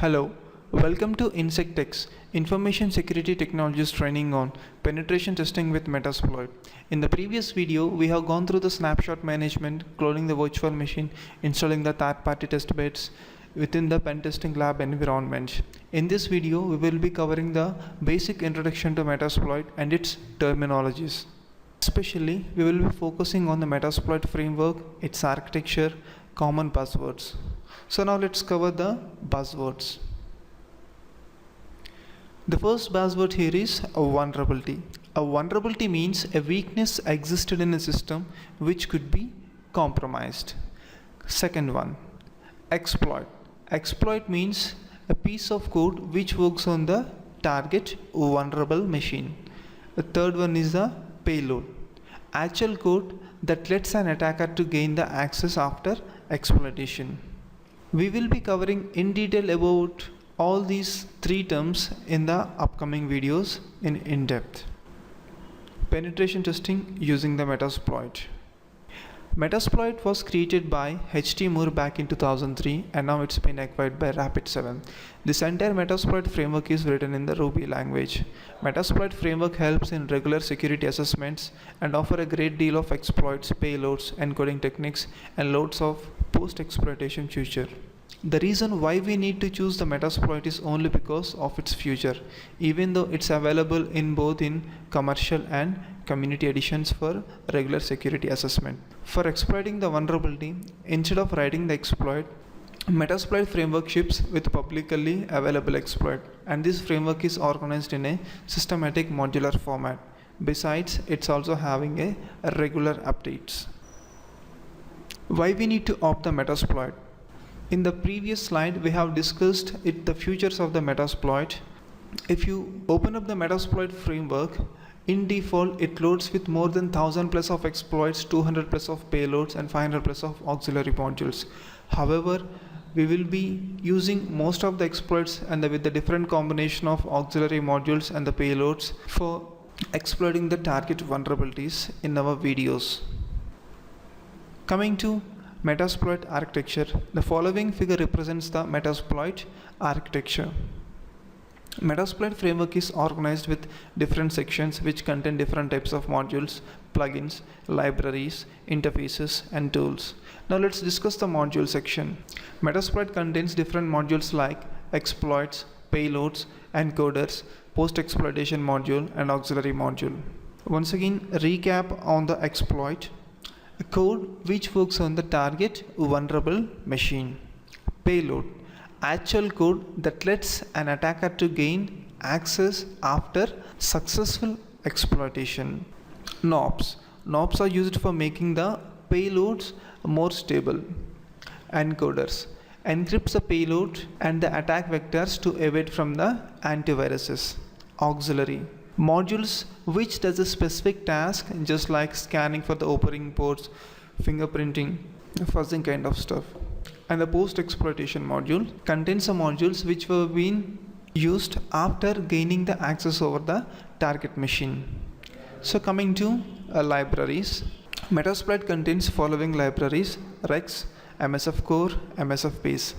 Hello, welcome to InsectX, Information Security Technologies training on penetration testing with metasploit. In the previous video, we have gone through the snapshot management, cloning the virtual machine, installing the third-party test beds within the pen testing lab environment. In this video, we will be covering the basic introduction to metasploit and its terminologies. Especially, we will be focusing on the metasploit framework, its architecture, common buzzwords. So now let's cover the buzzwords. The first buzzword here is a vulnerability. A vulnerability means a weakness existed in a system which could be compromised. Second one, exploit. Exploit means a piece of code which works on the target vulnerable machine. The third one is the payload. Actual code that lets an attacker to gain the access after exploitation. We will be covering in detail about all these three terms in the upcoming videos in depth. Penetration testing using the metasploit. Metasploit was created by H.T. Moore back in 2003 and now it's been acquired by Rapid7. This entire metasploit framework is written in the Ruby language. Metasploit framework helps in regular security assessments and offer a great deal of exploits, payloads, encoding techniques and loads of post-exploitation feature. The reason why we need to choose the metasploit is only because of its future, even though it's available in both in commercial and community editions for regular security assessment. For exploiting the vulnerability, instead of writing the exploit, Metasploit framework ships with publicly available exploit, and this framework is organized in a systematic modular format. Besides, it's also having a regular updates. Why we need to opt the metasploit? In the previous slide, we have discussed the features of the metasploit. If you open up the metasploit framework, in default, it loads with more than 1000 plus of exploits, 200 plus of payloads, and 500 plus of auxiliary modules. However, we will be using most of the exploits and with the different combination of auxiliary modules and the payloads for exploiting the target vulnerabilities in our videos. Coming to metasploit architecture, the following figure represents the metasploit architecture. Metasploit framework is organized with different sections which contain different types of modules, plugins, libraries, interfaces, and tools. Now let's discuss the module section. Metasploit contains different modules like exploits, payloads, encoders, post-exploitation module, and auxiliary module. Once again, recap on the exploit. A code which works on the target vulnerable machine. Payload. Actual code that lets an attacker to gain access after successful exploitation. Knobs. Knobs are used for making the payloads more stable. Encoders. Encrypts the payload and the attack vectors to evade from the antiviruses. Auxiliary. Modules which does a specific task just like scanning for the opening ports, fingerprinting, fuzzing kind of stuff. And the post-exploitation module contains some modules which were being used after gaining the access over the target machine. So coming to libraries, Metasploit contains following libraries: Rex, MSF Core, MSF Base.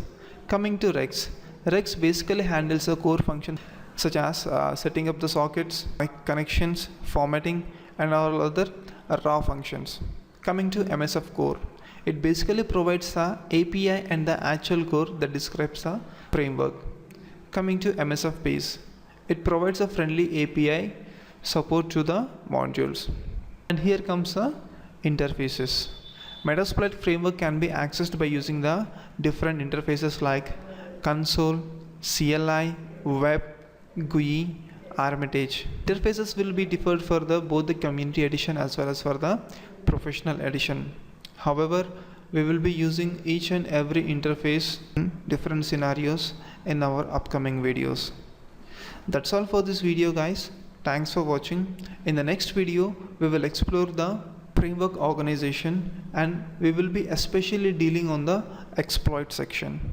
Coming to Rex, Rex basically handles a core function such as setting up the sockets, connections, formatting, and all other raw functions. Coming to MSF Core, it basically provides the API and the actual core that describes the framework. Coming to MSF Base, it provides a friendly API support to the modules. And here comes the interfaces. Metasploit framework can be accessed by using the different interfaces like console, CLI, web, GUI, Armitage. Interfaces will be differed for both the community edition as well as for the professional edition. However, we will be using each and every interface in different scenarios in our upcoming videos. That's all for this video, guys. Thanks for watching. In the next video, we will explore the framework organization and we will be especially dealing on the exploit section.